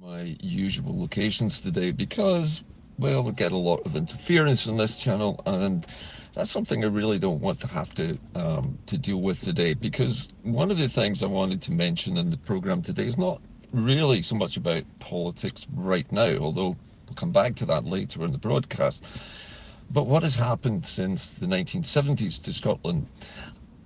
My usual locations today because, well, we get a lot of interference on this channel, and that's something I really don't want to have to deal with today, because one of the things I wanted to mention in the program today is not really so much about politics right now, although we'll come back to that later in the broadcast, but what has happened since the 1970s to Scotland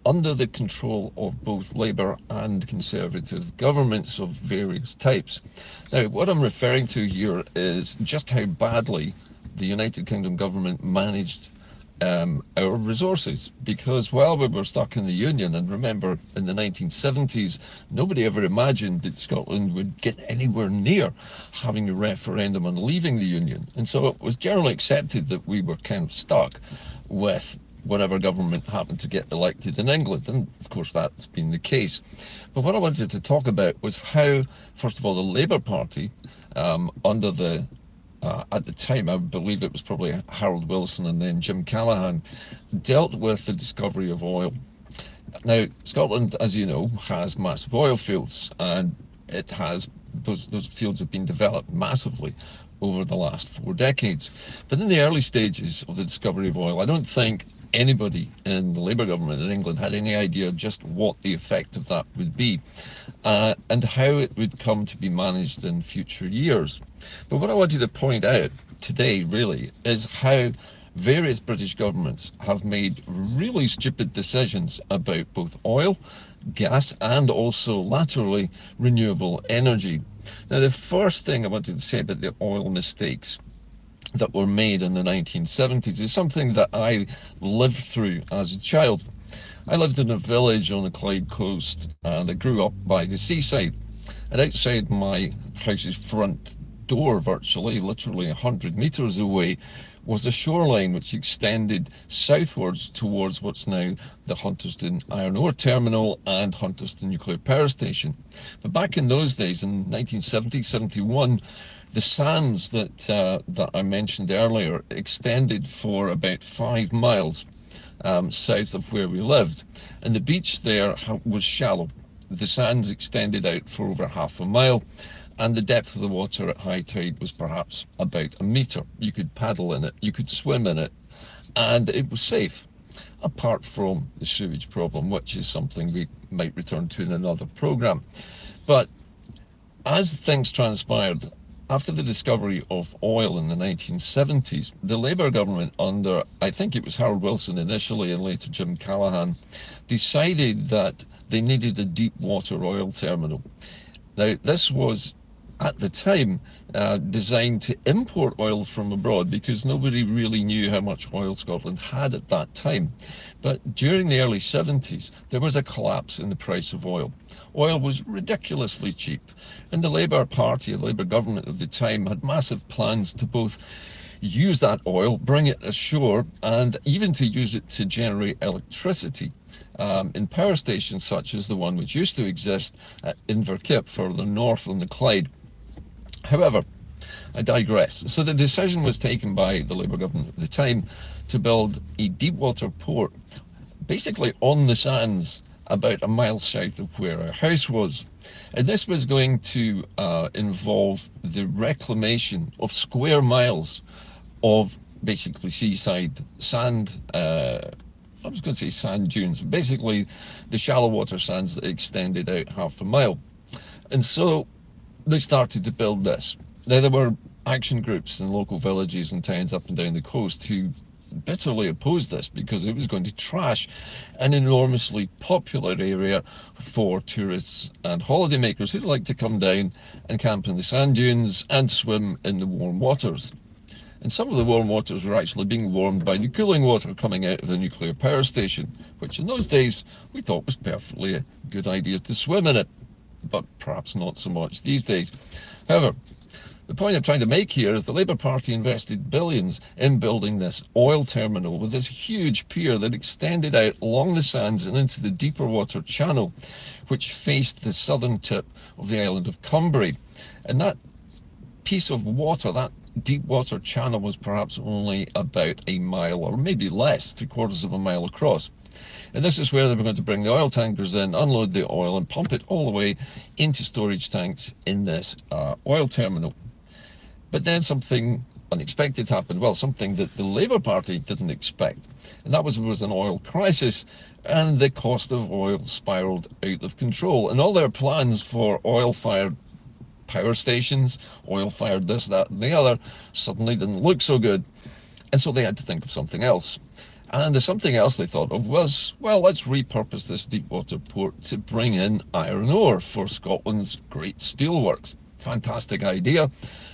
under the control of both Labour and Conservative governments of various types. Now, what I'm referring to here is just how badly the United Kingdom government managed our resources, because while we were stuck in the Union, and remember in the 1970s, nobody ever imagined that Scotland would get anywhere near having a referendum on leaving the Union, and so it was generally accepted that we were kind of stuck with whatever government happened to get elected in England, and of course that's been the case. But what I wanted to talk about was how, first of all, the Labour Party, under the at the time, I believe it was probably Harold Wilson and then Jim Callaghan, dealt with the discovery of oil. Now, Scotland, as you know, has massive oil fields, and it has those fields have been developed massively over the last 4 decades. But in the early stages of the discovery of oil, I don't think anybody in the Labour government in England had any idea just what the effect of that would be, and how it would come to be managed in future years. But what I wanted to point out today really is how various British governments have made really stupid decisions about both oil, gas, and also laterally renewable energy. Now, the first thing I wanted to say about the oil mistakes that were made in the 1970s is something that I lived through as a child. I lived in a village on the Clyde coast, and I grew up by the seaside. And outside my house's front door, virtually, literally 100 metres away, was a shoreline which extended southwards towards what's now the Hunterston Iron Ore Terminal and Hunterston Nuclear Power Station. But back in those days, in 1970-71, the sands that I mentioned earlier extended for about 5 miles south of where we lived, and the beach there was shallow. The sands extended out for over half a mile, and the depth of the water at high tide was perhaps about a metre. You could paddle in it, you could swim in it, and it was safe, apart from the sewage problem, which is something we might return to in another programme. But as things transpired, after the discovery of oil in the 1970s, the Labour government under, I think it was Harold Wilson initially and later Jim Callaghan, decided that they needed a deep water oil terminal. Now, this was, at the time, designed to import oil from abroad, because nobody really knew how much oil Scotland had at that time. But during the early 70s, there was a collapse in the price of oil. Oil was ridiculously cheap, and the Labour Party, the Labour government of the time, had massive plans to both use that oil, bring it ashore, and even to use it to generate electricity in power stations such as the one which used to exist at Inde-Car Ep further north on the Clyde. However, I digress. So the decision was taken by the Labour government at the time to build a deep water port, basically on the sands, about a mile south of where our house was. And this was going to involve the reclamation of square miles of basically seaside sand, I was going to say sand dunes, basically the shallow water sands that extended out half a mile. And so they started to build this. Now, there were action groups in local villages and towns up and down the coast who bitterly opposed this, because it was going to trash an enormously popular area for tourists and holidaymakers who'd like to come down and camp in the sand dunes and swim in the warm waters. And some of the warm waters were actually being warmed by the cooling water coming out of the nuclear power station, which in those days we thought was perfectly a good idea to swim in it, but perhaps not so much these days. However, the point I'm trying to make here is the Labour Party invested billions in building this oil terminal with this huge pier that extended out along the sands and into the deeper water channel, which faced the southern tip of the island of Cumbrae. And that piece of water, that deep water channel was perhaps only about a mile or maybe less, 3/4 of a mile across. And this is where they were going to bring the oil tankers in, unload the oil and pump it all the way into storage tanks in this oil terminal. But then something unexpected happened. Well, something that the Labour Party didn't expect. And that was there was an oil crisis and the cost of oil spiraled out of control. And all their plans for oil-fired power stations, oil-fired this, that and the other, suddenly didn't look so good. And so they had to think of something else. And the something else they thought of was, well, let's repurpose this deepwater port to bring in iron ore for Scotland's great steelworks. Fantastic idea.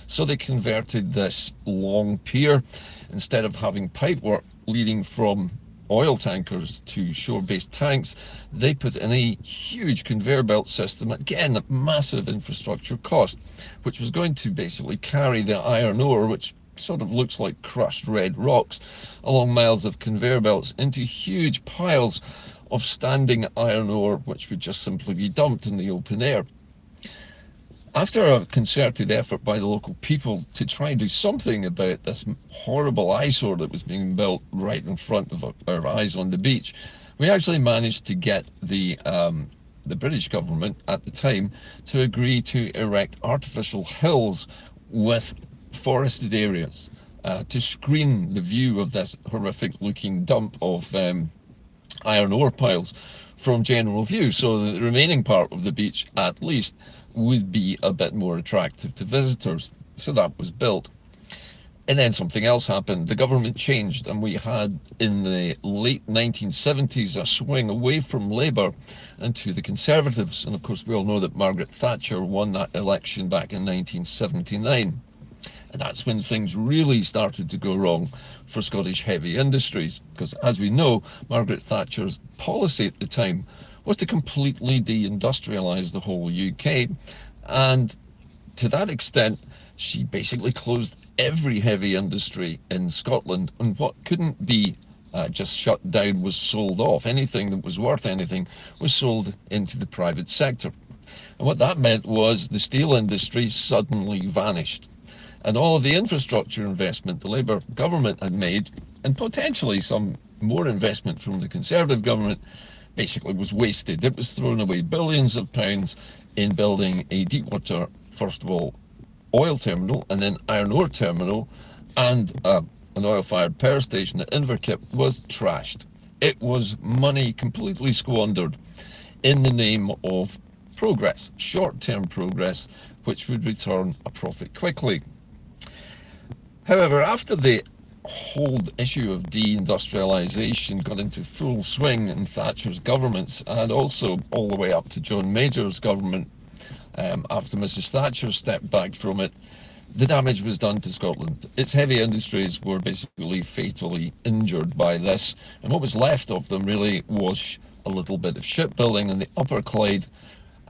So they converted this long pier, instead of having pipework leading from oil tankers to shore-based tanks, they put in a huge conveyor belt system, again at massive infrastructure cost, which was going to basically carry the iron ore, which sort of looks like crushed red rocks, along miles of conveyor belts into huge piles of standing iron ore, which would just simply be dumped in the open air. After a concerted effort by the local people to try and do something about this horrible eyesore that was being built right in front of our eyes on the beach, we actually managed to get the British government at the time to agree to erect artificial hills with forested areas to screen the view of this horrific looking dump of iron ore piles from general view, so that the remaining part of the beach at least would be a bit more attractive to visitors. So that was built. And then something else happened. The government changed, and we had in the late 1970s a swing away from Labour and to the Conservatives. And of course we all know that Margaret Thatcher won that election back in 1979. And that's when things really started to go wrong for Scottish heavy industries, because as we know, Margaret Thatcher's policy at the time was to completely deindustrialise the whole UK, and to that extent she basically closed every heavy industry in Scotland, and what couldn't be just shut down was sold off. Anything that was worth anything was sold into the private sector. And what that meant was the steel industry suddenly vanished. And all of the infrastructure investment the Labour government had made, and potentially some more investment from the Conservative government, basically was wasted. It was thrown away. Billions of pounds in building a deepwater, first of all, oil terminal, and then iron ore terminal, and an oil-fired power station at Inverkip was trashed. It was money completely squandered in the name of progress, short-term progress, which would return a profit quickly. However, after the whole issue of deindustrialization got into full swing in Thatcher's governments, and also all the way up to John Major's government, after Mrs Thatcher stepped back from it, the damage was done to Scotland. Its heavy industries were basically fatally injured by this, and what was left of them really was a little bit of shipbuilding in the Upper Clyde,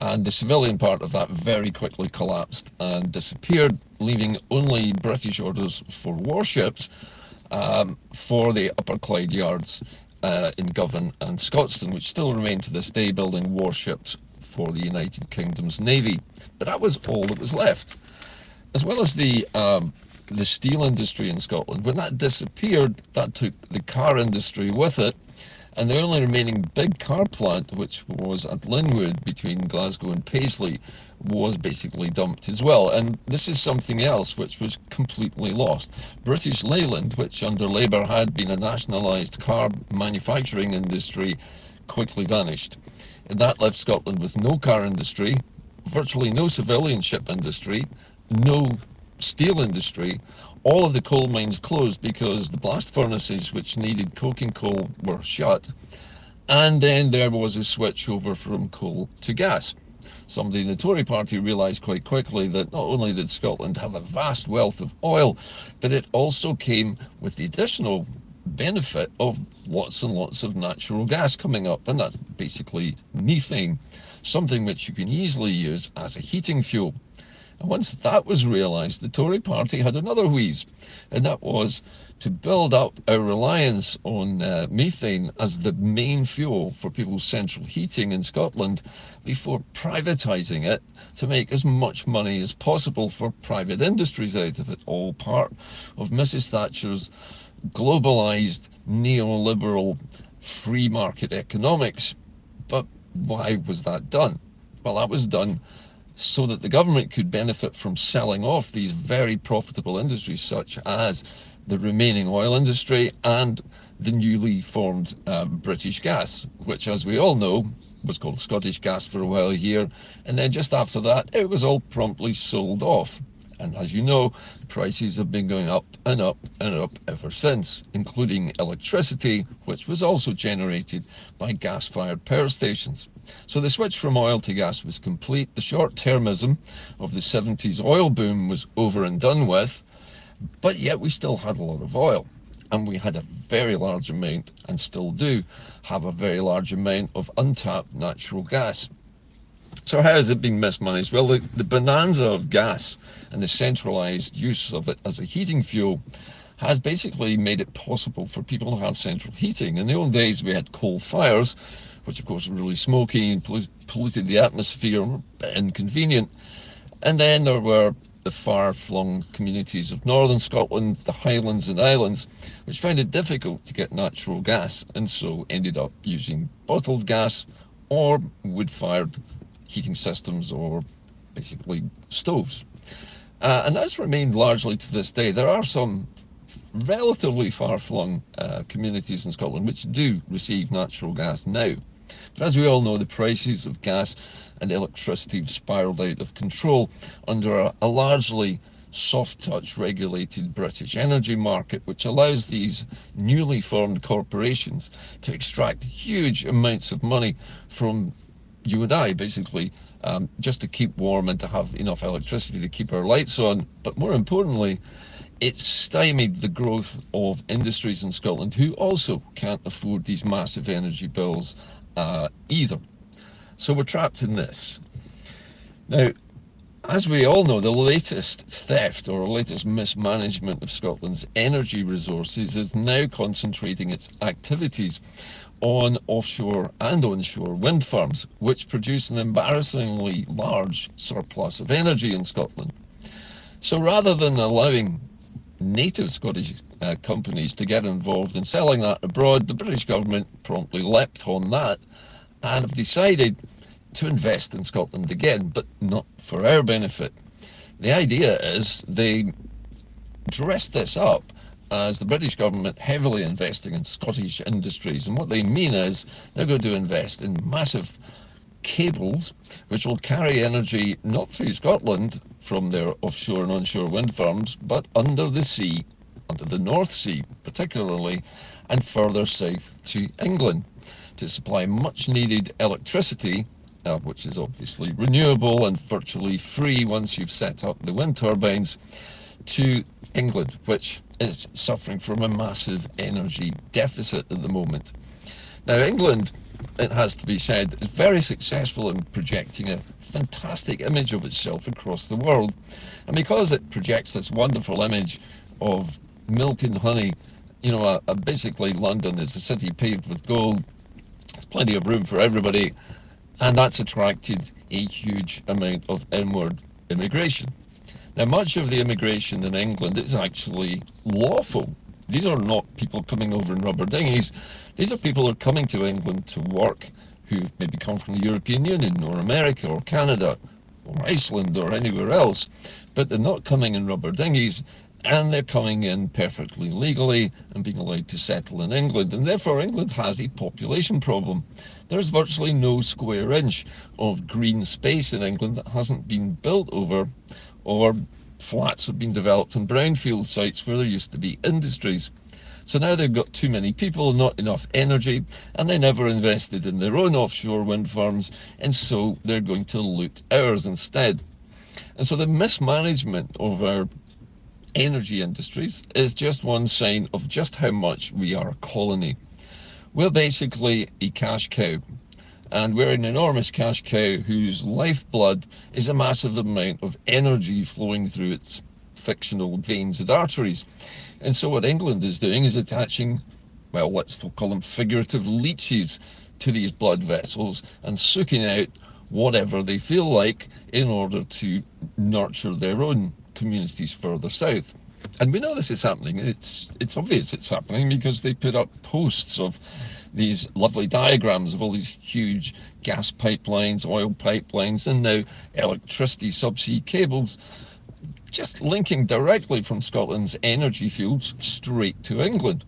and the civilian part of that very quickly collapsed and disappeared, leaving only British orders for warships for the Upper Clyde yards in Govan and Scotstoun, which still remain to this day building warships for the United Kingdom's Navy. But that was all that was left. As well as the steel industry in Scotland, when that disappeared, that took the car industry with it, and the only remaining big car plant, which was at Linwood between Glasgow and Paisley, was basically dumped as well. And this is something else which was completely lost. British Leyland, which under Labour had been a nationalised car manufacturing industry, quickly vanished. And that left Scotland with no car industry, virtually no civilian ship industry, no steel industry. All of the coal mines closed because the blast furnaces which needed coking coal were shut, and then there was a switch over from coal to gas. Somebody in the Tory party realised quite quickly that not only did Scotland have a vast wealth of oil, but it also came with the additional benefit of lots and lots of natural gas coming up, and that's basically methane, something which you can easily use as a heating fuel. And once that was realised, the Tory party had another wheeze, and that was to build up our reliance on methane as the main fuel for people's central heating in Scotland before privatising it to make as much money as possible for private industries out of it, all part of Mrs Thatcher's globalised neoliberal free market economics. But why was that done? Well, that was done so that the government could benefit from selling off these very profitable industries such as the remaining oil industry and the newly formed British Gas, which, as we all know, was called Scottish Gas for a while here, and then just after that it was all promptly sold off. And as you know, prices have been going up and up and up ever since, including electricity, which was also generated by gas-fired power stations. So the switch from oil to gas was complete. The short-termism of the 70s oil boom was over and done with, but yet we still had a lot of oil. And we had a very large amount, and still do have a very large amount, of untapped natural gas. So how has it been mismanaged? Well, the bonanza of gas and the centralised use of it as a heating fuel has basically made it possible for people to have central heating. In the old days, we had coal fires, which of course were really smoky and polluted the atmosphere, were a bit inconvenient. And then there were the far-flung communities of northern Scotland, the Highlands and Islands, which found it difficult to get natural gas, and so ended up using bottled gas or wood-fired heating systems, or basically stoves. And that's remained largely to this day. There are some relatively far-flung communities in Scotland which do receive natural gas now. But as we all know, the prices of gas and electricity have spiralled out of control under a largely soft-touch regulated British energy market, which allows these newly formed corporations to extract huge amounts of money from you and I, basically, just to keep warm and to have enough electricity to keep our lights on. But more importantly, it's stymied the growth of industries in Scotland who also can't afford these massive energy bills either. So we're trapped in this. Now, as we all know, the latest theft or latest mismanagement of Scotland's energy resources is now concentrating its activities on offshore and onshore wind farms, which produce an embarrassingly large surplus of energy in Scotland. So rather than allowing native Scottish companies to get involved in selling that abroad, the British government promptly leapt on that and have decided to invest in Scotland again, but not for our benefit. The idea is they dress this up as the British government heavily investing in Scottish industries, and what they mean is they're going to invest in massive cables which will carry energy not through Scotland from their offshore and onshore wind farms, but under the sea, under the North Sea particularly, and further south to England, to supply much needed electricity, which is obviously renewable and virtually free once you've set up the wind turbines, to England, which is suffering from a massive energy deficit at the moment. Now, England, it has to be said, is very successful in projecting a fantastic image of itself across the world. And because it projects this wonderful image of milk and honey, you know, basically London is a city paved with gold, there's plenty of room for everybody, and that's attracted a huge amount of inward immigration. Now, much of the immigration in England is actually lawful. These are not people coming over in rubber dinghies. These are people who are coming to England to work, who maybe come from the European Union or America or Canada or Iceland or anywhere else, but they're not coming in rubber dinghies, and they're coming in perfectly legally and being allowed to settle in England. And therefore, England has a population problem. There's virtually no square inch of green space in England that hasn't been built over, or flats have been developed on brownfield sites where there used to be industries. So now they've got too many people, not enough energy, and they never invested in their own offshore wind farms, and so they're going to loot ours instead. And so the mismanagement of our energy industries is just one sign of just how much we are a colony. We're basically a cash cow, and we're an enormous cash cow whose lifeblood is a massive amount of energy flowing through its fictional veins and arteries. And so what England is doing is attaching, well, let's call them figurative leeches to these blood vessels and sucking out whatever they feel like in order to nurture their own communities further south. And we know this is happening. It's obvious it's happening because they put up posts of these lovely diagrams of all these huge gas pipelines, oil pipelines, and now electricity subsea cables, just linking directly from Scotland's energy fields straight to England.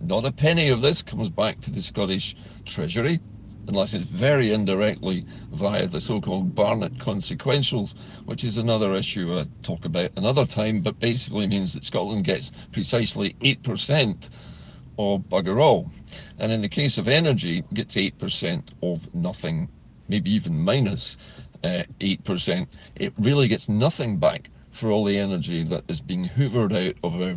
Not a penny of this comes back to the Scottish Treasury, unless it's very indirectly via the so-called Barnett consequentials, which is another issue I'll talk about another time, but basically means that Scotland gets precisely 8% of bugger all. And in the case of energy, gets 8% of nothing, maybe even minus 8%. It really gets nothing back for all the energy that is being hoovered out of our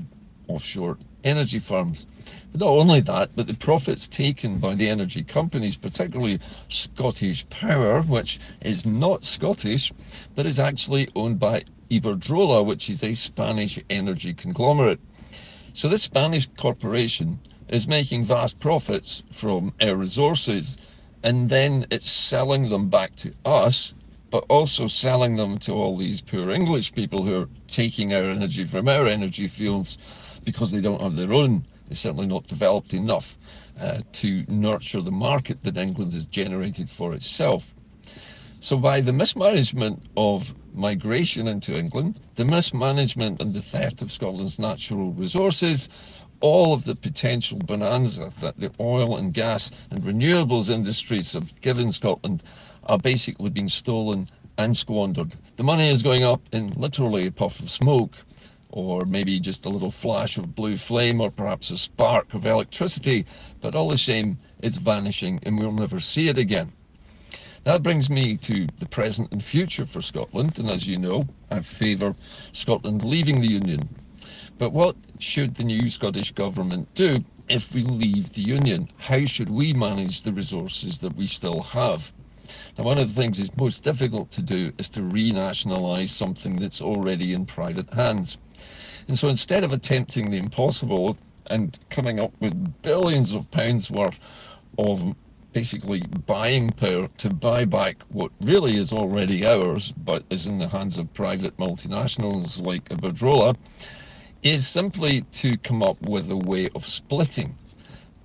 offshore energy firms. But not only that, but the profits taken by the energy companies, particularly Scottish Power, which is not Scottish, but is actually owned by Iberdrola, which is a Spanish energy conglomerate. So this Spanish corporation is making vast profits from our resources, and then it's selling them back to us, but also selling them to all these poor English people who are taking our energy from our energy fields because they don't have their own. They're certainly not developed enough to nurture the market that England has generated for itself. So by the mismanagement of migration into England, the mismanagement and the theft of Scotland's natural resources, all of the potential bonanza that the oil and gas and renewables industries have given Scotland are basically being stolen and squandered. The money is going up in literally a puff of smoke, or maybe just a little flash of blue flame, or perhaps a spark of electricity, but all the same, it's vanishing and we'll never see it again. That brings me to the present and future for Scotland, and as you know, I favour Scotland leaving the Union. But what should the new Scottish Government do if we leave the Union? How should we manage the resources that we still have? Now, one of the things that's most difficult to do is to renationalise something that's already in private hands. And so instead of attempting the impossible and coming up with billions of pounds worth of basically buying power to buy back what really is already ours, but is in the hands of private multinationals like Iberdrola, is simply to come up with a way of splitting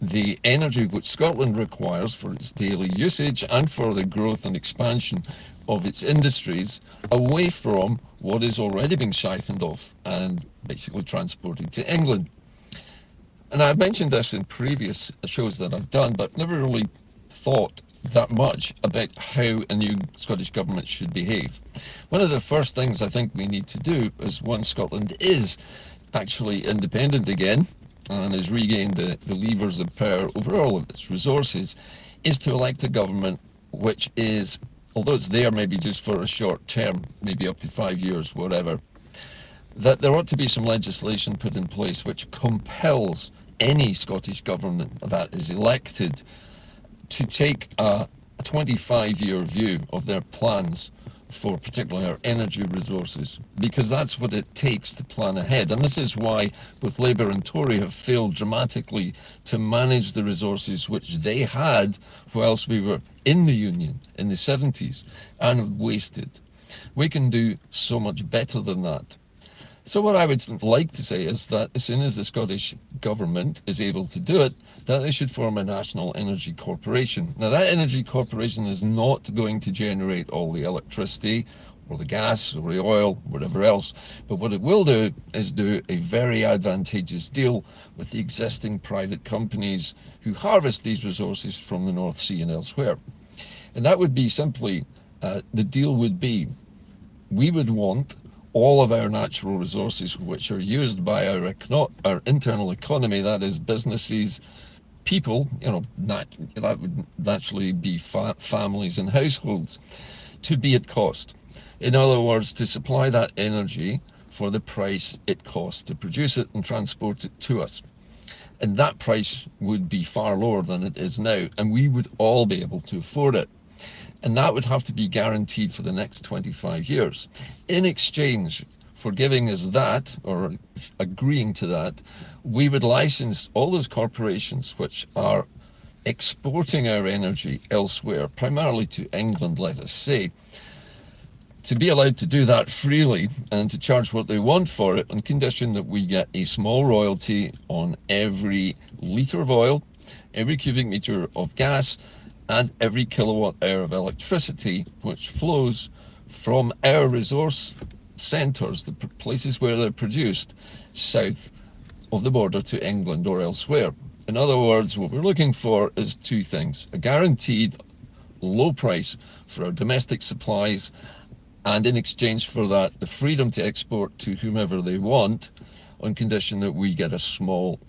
the energy which Scotland requires for its daily usage and for the growth and expansion of its industries away from what is already being siphoned off and basically transported to England. And I've mentioned this in previous shows that I've done, but I've never really thought that much about how a new Scottish government should behave. One of the first things I think we need to do is, once Scotland is actually independent again and has regained the levers of power over all of its resources, is to elect a government which is, although it's there maybe just for a short term, maybe up to 5 years, whatever, that there ought to be some legislation put in place which compels any Scottish government that is elected to take a 25-year view of their plans for particularly our energy resources, because that's what it takes to plan ahead. And this is why both Labour and Tory have failed dramatically to manage the resources which they had whilst we were in the Union in the 70s and wasted. We can do so much better than that. So what I would like to say is that as soon as the Scottish Government is able to do it, that they should form a national energy corporation. Now, that energy corporation is not going to generate all the electricity or the gas or the oil, whatever else, but what it will do is do a very advantageous deal with the existing private companies who harvest these resources from the North Sea and elsewhere. And that would be simply, the deal would be, we would want all of our natural resources which are used by our internal economy, that is businesses, people, that would naturally be families and households, to be at cost. In other words, to supply that energy for the price it costs to produce it and transport it to us. and that price would be far lower than it is now, and we would all be able to afford it. And that would have to be guaranteed for the next 25 years. In exchange for giving us that, or agreeing to that, we would license all those corporations which are exporting our energy elsewhere, primarily to England, let us say, to be allowed to do that freely and to charge what they want for it on condition that we get a small royalty on every litre of oil, every cubic metre of gas, and every kilowatt hour of electricity which flows from our resource centres, the places where they're produced, south of the border to England or elsewhere. In other words, what we're looking for is two things: a guaranteed low price for our domestic supplies, and in exchange for that, the freedom to export to whomever they want on condition that we get a small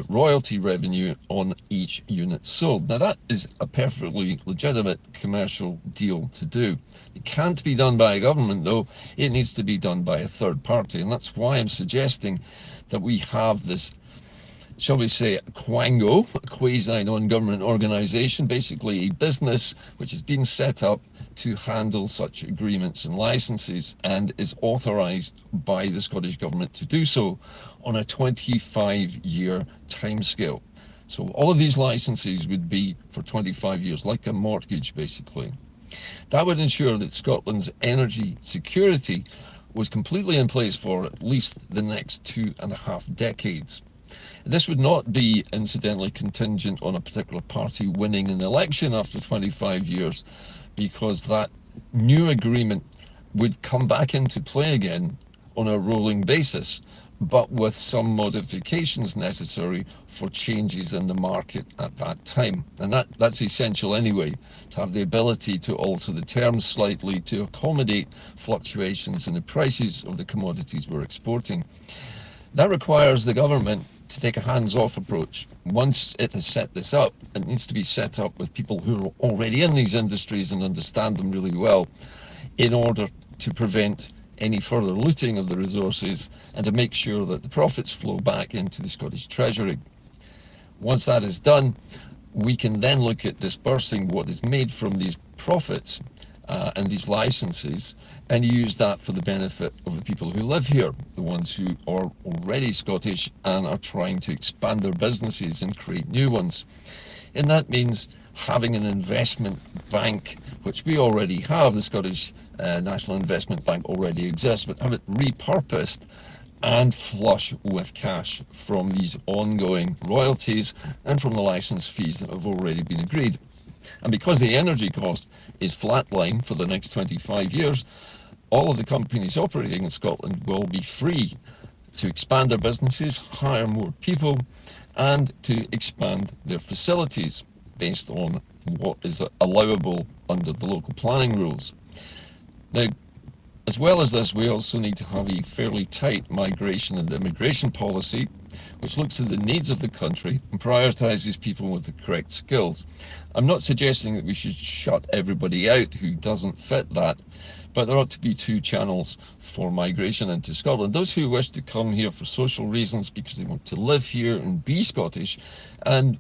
royalty revenue on each unit sold. Now that is a perfectly legitimate commercial deal to do. It can't be done by a government though, it needs to be done by a third party, and that's why I'm suggesting that we have this, shall we say, quango, a quasi non-government organisation, basically a business which has been set up to handle such agreements and licenses and is authorised by the Scottish Government to do so on a 25-year timescale. So all of these licenses would be for 25 years, like a mortgage basically. That would ensure that Scotland's energy security was completely in place for at least the next 2.5 decades. This would not be, incidentally, contingent on a particular party winning an election after 25 years, because that new agreement would come back into play again on a rolling basis, but with some modifications necessary for changes in the market at that time. And that's essential anyway, to have the ability to alter the terms slightly to accommodate fluctuations in the prices of the commodities we're exporting. That requires the government to take a hands-off approach. Once it has set this up, it needs to be set up with people who are already in these industries and understand them really well, in order to prevent any further looting of the resources and to make sure that the profits flow back into the Scottish Treasury. Once that is done, we can then look at dispersing what is made from these profits and these licenses, and use that for the benefit of the people who live here, the ones who are already Scottish and are trying to expand their businesses and create new ones. And that means having an investment bank, which we already have. The Scottish National Investment Bank already exists, but have it repurposed and flush with cash from these ongoing royalties and from the licence fees that have already been agreed. And because the energy cost is flatline for the next 25 years, all of the companies operating in Scotland will be free to expand their businesses, hire more people, and to expand their facilities based on what is allowable under the local planning rules. Now, as well as this, we also need to have a fairly tight migration and immigration policy, which looks at the needs of the country and prioritises people with the correct skills. I'm not suggesting that we should shut everybody out who doesn't fit that, but there ought to be two channels for migration into Scotland. Those who wish to come here for social reasons because they want to live here and be Scottish and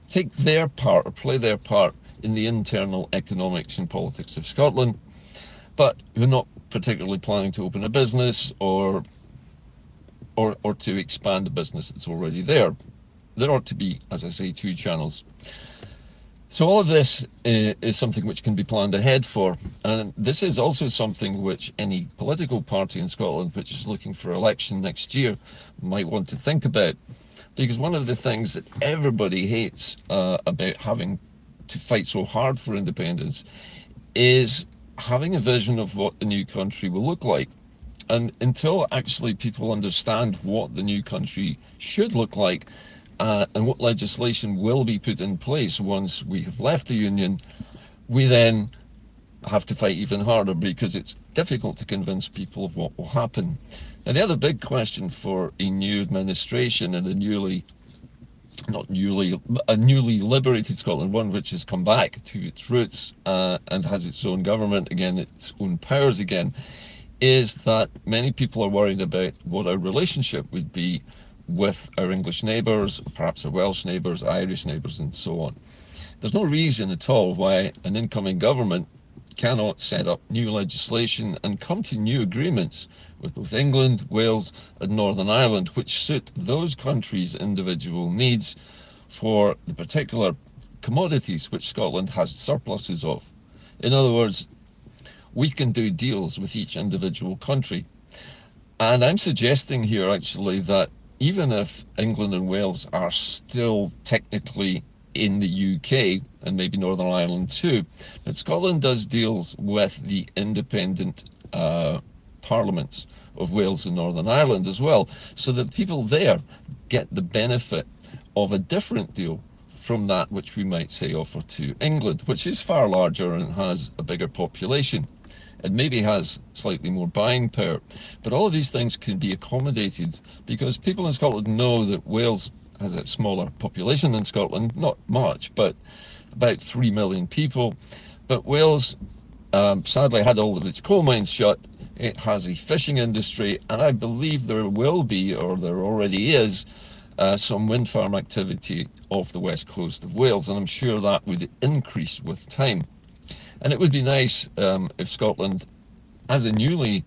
take their part or play their part in the internal economics and politics of Scotland, but who are not particularly planning to open a business or to expand a business that's already there. There ought to be, as I say, two channels. So all of this is something which can be planned ahead for, and this is also something which any political party in Scotland which is looking for election next year might want to think about, because one of the things that everybody hates about having to fight so hard for independence is having a vision of what the new country will look like. And until actually people understand what the new country should look like and what legislation will be put in place once we have left the Union, we then have to fight even harder, because it's difficult to convince people of what will happen. Now, the other big question for a new administration and a newly liberated Scotland, one which has come back to its roots and has its own government again, its own powers again, is that many people are worried about what our relationship would be with our English neighbours, perhaps our Welsh neighbours, Irish neighbours, and so on. There's no reason at all why an incoming government cannot set up new legislation and come to new agreements with both England, Wales, and Northern Ireland, which suit those countries' individual needs for the particular commodities which Scotland has surpluses of. In other words, we can do deals with each individual country. And I'm suggesting here actually that even if England and Wales are still technically in the UK, and maybe Northern Ireland too, that Scotland does deals with the independent parliaments of Wales and Northern Ireland as well, so that people there get the benefit of a different deal from that which we might say offer to England, which is far larger and has a bigger population. It maybe has slightly more buying power, but all of these things can be accommodated because people in Scotland know that Wales has a smaller population than Scotland, not much, but about 3 million people. But Wales sadly had all of its coal mines shut. It has a fishing industry, and I believe there will be, or there already is, some wind farm activity off the west coast of Wales, and I'm sure that would increase with time. And it would be nice if Scotland, as a newly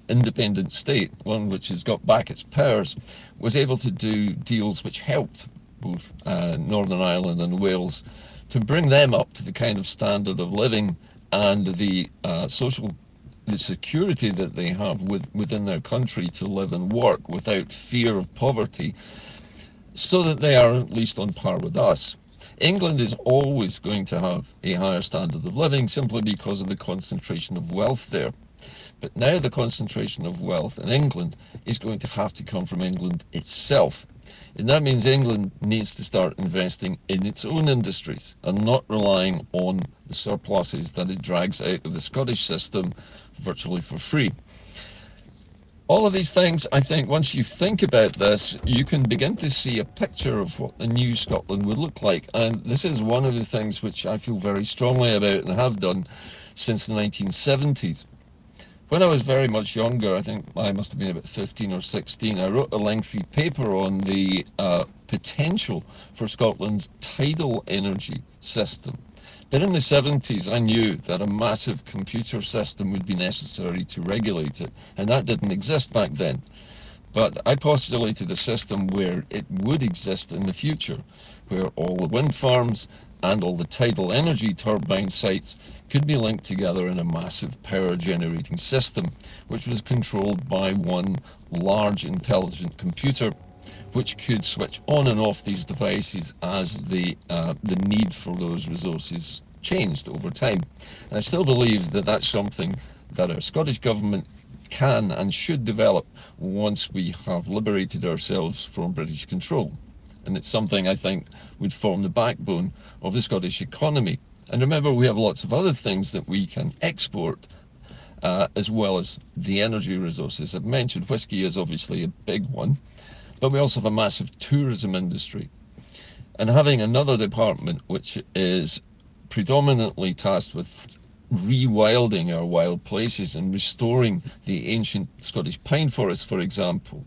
independent state, one which has got back its powers, was able to do deals which helped both Northern Ireland and Wales to bring them up to the kind of standard of living and the security that they have within their country to live and work without fear of poverty, so that they are at least on par with us. England is always going to have a higher standard of living simply because of the concentration of wealth there. But now the concentration of wealth in England is going to have to come from England itself. And that means England needs to start investing in its own industries and not relying on the surpluses that it drags out of the Scottish system virtually for free. All of these things, I think, once you think about this, you can begin to see a picture of what the new Scotland would look like. And this is one of the things which I feel very strongly about and have done since the 1970s. When I was very much younger, I think I must have been about 15 or 16, I wrote a lengthy paper on the potential for Scotland's tidal energy system. But in the 70s, I knew that a massive computer system would be necessary to regulate it, and that didn't exist back then. But I postulated a system where it would exist in the future, where all the wind farms and all the tidal energy turbine sites could be linked together in a massive power generating system, which was controlled by one large intelligent computer, which could switch on and off these devices as the need for those resources changed over time. And I still believe that that's something that our Scottish government can and should develop once we have liberated ourselves from British control. And it's something I think would form the backbone of the Scottish economy. And remember, we have lots of other things that we can export, as well as the energy resources. I've mentioned whisky is obviously a big one, but we also have a massive tourism industry. And having another department which is predominantly tasked with rewilding our wild places and restoring the ancient Scottish pine forests, for example,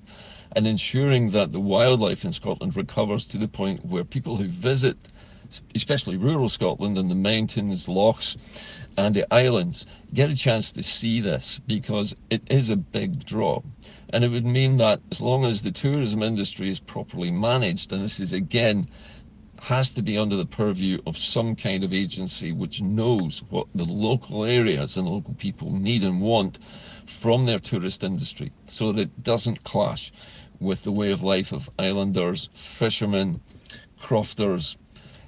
and ensuring that the wildlife in Scotland recovers to the point where people who visit, especially rural Scotland and the mountains, lochs and the islands, get a chance to see this, because it is a big draw. And it would mean that as long as the tourism industry is properly managed, and this is again has to be under the purview of some kind of agency which knows what the local areas and local people need and want from their tourist industry, so that it doesn't clash with the way of life of islanders, fishermen, crofters,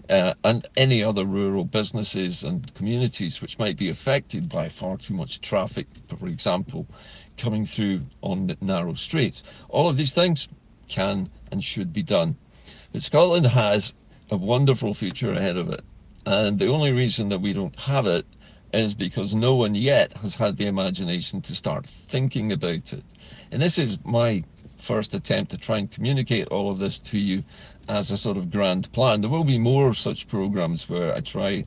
and any other rural businesses and communities which might be affected by far too much traffic, for example, coming through on the narrow streets. All of these things can and should be done. But Scotland has a wonderful future ahead of it. And the only reason that we don't have it is because no one yet has had the imagination to start thinking about it. And this is my first attempt to try and communicate all of this to you as a sort of grand plan. There will be more such programs where I try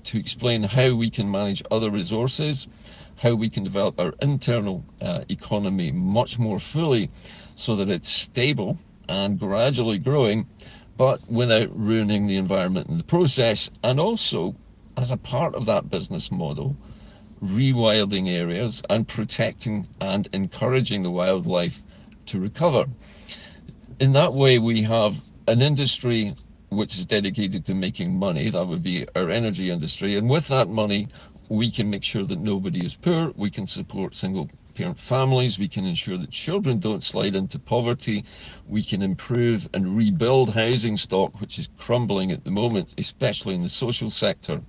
to explain how we can manage other resources, how we can develop our internal economy much more fully so that it's stable and gradually growing, but without ruining the environment in the process, and also, as a part of that business model, rewilding areas and protecting and encouraging the wildlife to recover. In that way, we have an industry which is dedicated to making money. That would be our energy industry. And with that money, we can make sure that nobody is poor. We can support single parent families. We can ensure that children don't slide into poverty. We can improve and rebuild housing stock, which is crumbling at the moment, especially in the social sector.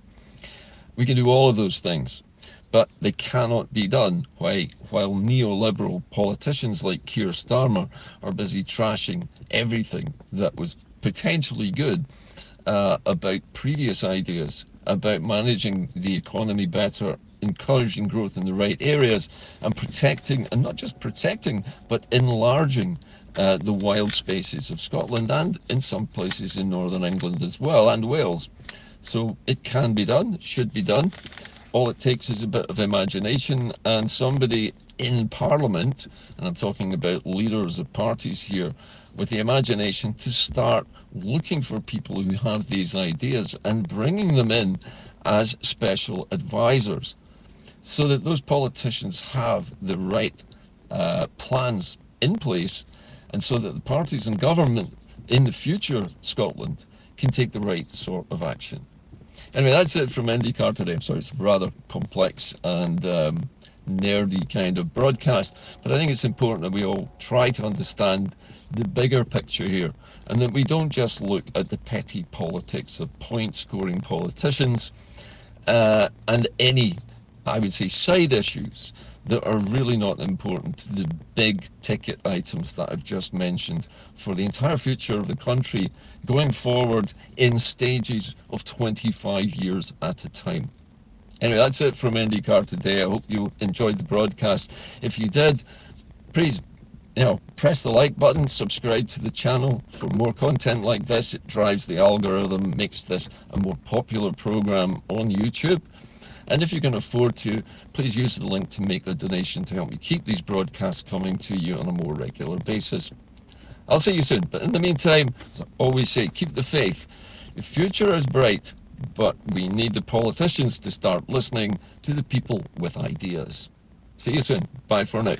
We can do all of those things, but they cannot be done while neoliberal politicians like Keir Starmer are busy trashing everything that was potentially good about previous ideas, about managing the economy better, encouraging growth in the right areas, and protecting, and not just protecting, but enlarging the wild spaces of Scotland and in some places in Northern England as well, and Wales. So it can be done, it should be done. All it takes is a bit of imagination and somebody in Parliament, and I'm talking about leaders of parties here, with the imagination to start looking for people who have these ideas and bringing them in as special advisors, so that those politicians have the right plans in place, and so that the parties in government in the future Scotland can take the right sort of action. Anyway, that's it from Inde-Car today. I'm sorry, it's a rather complex and nerdy kind of broadcast, but I think it's important that we all try to understand the bigger picture here, and that we don't just look at the petty politics of point-scoring politicians and any, I would say, side issues that are really not important to the big ticket items that I've just mentioned for the entire future of the country going forward in stages of 25 years at a time. Anyway, that's it from Inde-Car today. I hope you enjoyed the broadcast. If you did, please, press the like button, subscribe to the channel for more content like this. It drives the algorithm, makes this a more popular program on YouTube. And if you can afford to, please use the link to make a donation to help me keep these broadcasts coming to you on a more regular basis. I'll see you soon, but in the meantime, as I always say, keep the faith. The future is bright, but we need the politicians to start listening to the people with ideas. See you soon. Bye for now.